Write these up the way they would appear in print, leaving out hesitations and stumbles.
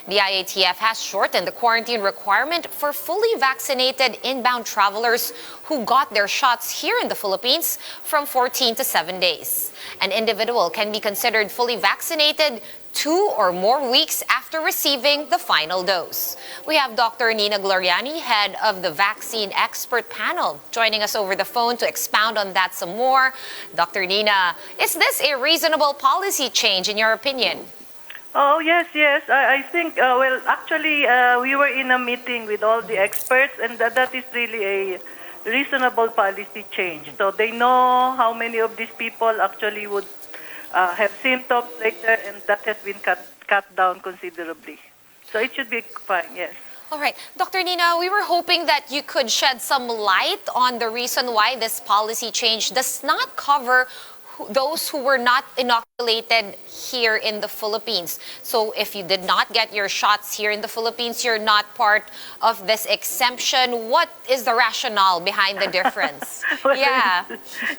The IATF has shortened the quarantine requirement for fully vaccinated inbound travelers who got their shots here in the Philippines from 14 to 7 days. An individual can be considered fully vaccinated 2 or more weeks after receiving the final dose. We have Dr. Nina Gloriani, head of the vaccine expert panel, joining us over the phone to expound on that some more. Dr. Nina, is this a reasonable policy change in your opinion? Oh, yes. I think, well, actually, we were in a meeting with all the experts, and that is really a reasonable policy change. So they know how many of these people actually would have symptoms later, and that has been cut down considerably. So it should be fine, yes. All right. Dr. Nina, we were hoping that you could shed some light on the reason why this policy change does not cover those who were not inoculated here in the Philippines. So if you did not get your shots here in the Philippines, you're not part of this exemption. What is the rationale behind the difference? Well, yeah,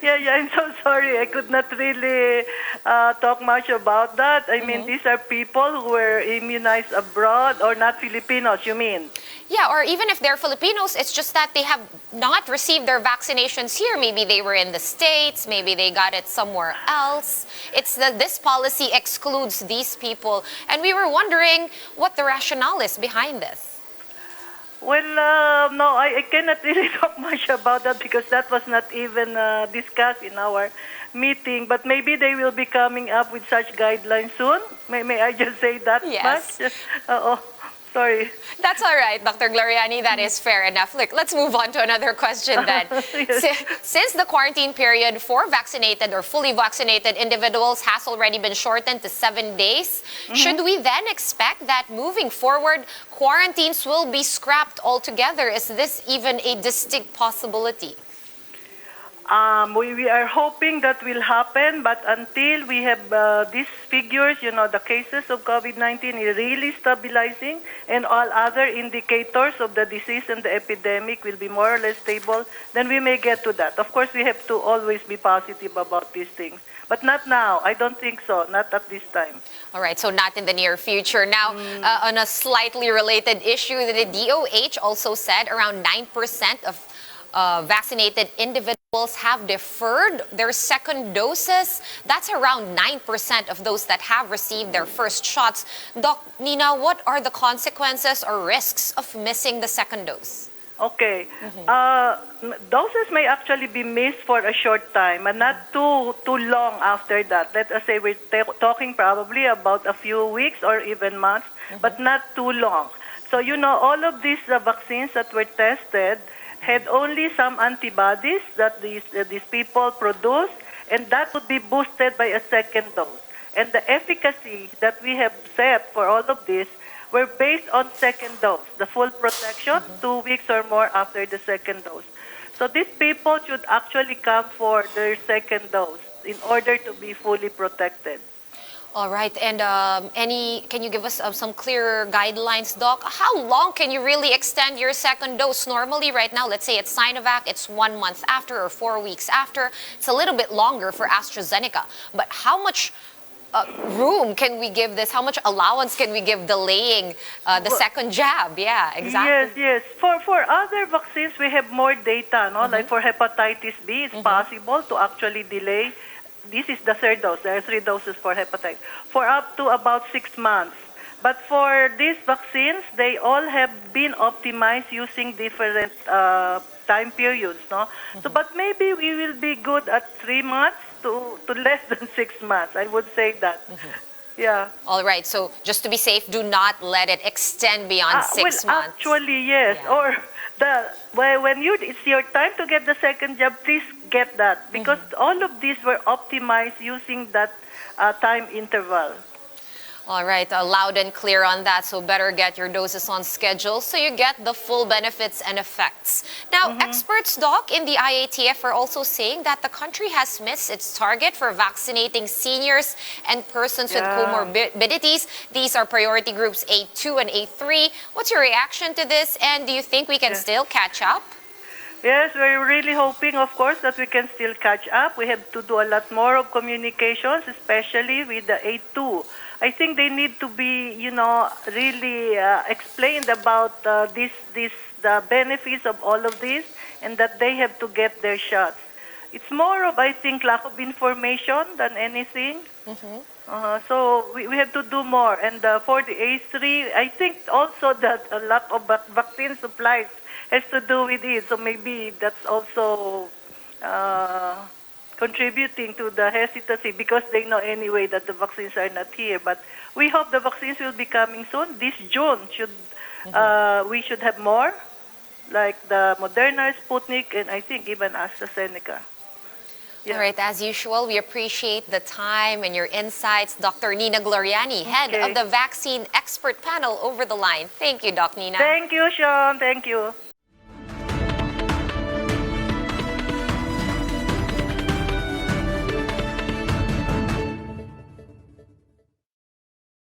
I'm so sorry. I could not really talk much about that. I mean, these are people who were immunized abroad, or not Filipinos, you mean? Yeah, or even if they're Filipinos, it's just that they have not received their vaccinations here. Maybe they were in the States, maybe they got it somewhere else. It's that this policy excludes these people. And we were wondering what the rationale is behind this. Well, no, I cannot really talk much about that because that was not even discussed in our meeting. But maybe they will be coming up with such guidelines soon. May I just say that yes. much? Sorry. That's all right, Dr. Gloriani. That is fair enough. Look, let's move on to another question then. Yes. Since the quarantine period for vaccinated or fully vaccinated individuals has already been shortened to 7 days, should we then expect that moving forward, quarantines will be scrapped altogether? Is this even a distinct possibility? We are hoping that will happen, but until we have these figures, the cases of COVID-19 is really stabilizing, and all other indicators of the disease and the epidemic will be more or less stable, then we may get to that. Of course, we have to always be positive about these things, but not now. I don't think so, not at this time. All right, so not in the near future. Now, on a slightly related issue, the DOH also said around 9% of vaccinated individuals have deferred their second doses. That's around 9% of those that have received their first shots. Doc Nina, what are the consequences or risks of missing the second dose? Okay. Doses may actually be missed for a short time and not too long after that. Let us say we're talking probably about a few weeks or even months, but not too long. So, all of these vaccines that were tested had only some antibodies that these people produce, and that would be boosted by a second dose. And the efficacy that we have set for all of this were based on second dose, the full protection, 2 weeks or more after the second dose. So these people should actually come for their second dose in order to be fully protected. All right, and can you give us some clearer guidelines, Doc? How long can you really extend your second dose? Normally, right now, let's say it's Sinovac, it's 1 month after or 4 weeks after. It's a little bit longer for AstraZeneca. But how much room can we give this? How much allowance can we give delaying the second jab? Yeah, exactly. Yes. For other vaccines, we have more data, no? Like for hepatitis B, it's possible to actually delay. This is the third dose. There are 3 doses for hepatitis, for up to about 6 months. But for these vaccines, they all have been optimized using different time periods, no? So, but maybe we will be good at 3 months to less than 6 months. I would say that. Yeah. All right. So just to be safe, do not let it extend beyond 6 well, months. Actually, yes. Yeah. Or when it's your time to get the second jab, please get that, because all of these were optimized using that time interval. All right, loud and clear on that. So better get your doses on schedule so you get the full benefits and effects. Now, experts, Doc, in the IATF are also saying that the country has missed its target for vaccinating seniors and persons with comorbidities. These are priority groups A2 and A3. What's your reaction to this? And do you think we can still catch up? Yes, we're really hoping, of course, that we can still catch up. We have to do a lot more of communications, especially with the A2 I think they need to be, really explained about the benefits of all of this, and that they have to get their shots. It's more of, I think, lack of information than anything. So we have to do more. And for the A3, I think also that a lack of vaccine supplies has to do with it. So maybe that's also contributing to the hesitancy, because they know anyway that the vaccines are not here. But we hope the vaccines will be coming soon. This June we should have more, like the Moderna, Sputnik, and I think even AstraZeneca. Yeah. All right, as usual, we appreciate the time and your insights. Dr. Nina Gloriani, head of the vaccine expert panel, over the line. Thank you, Doc Nina. Thank you, Sean. Thank you.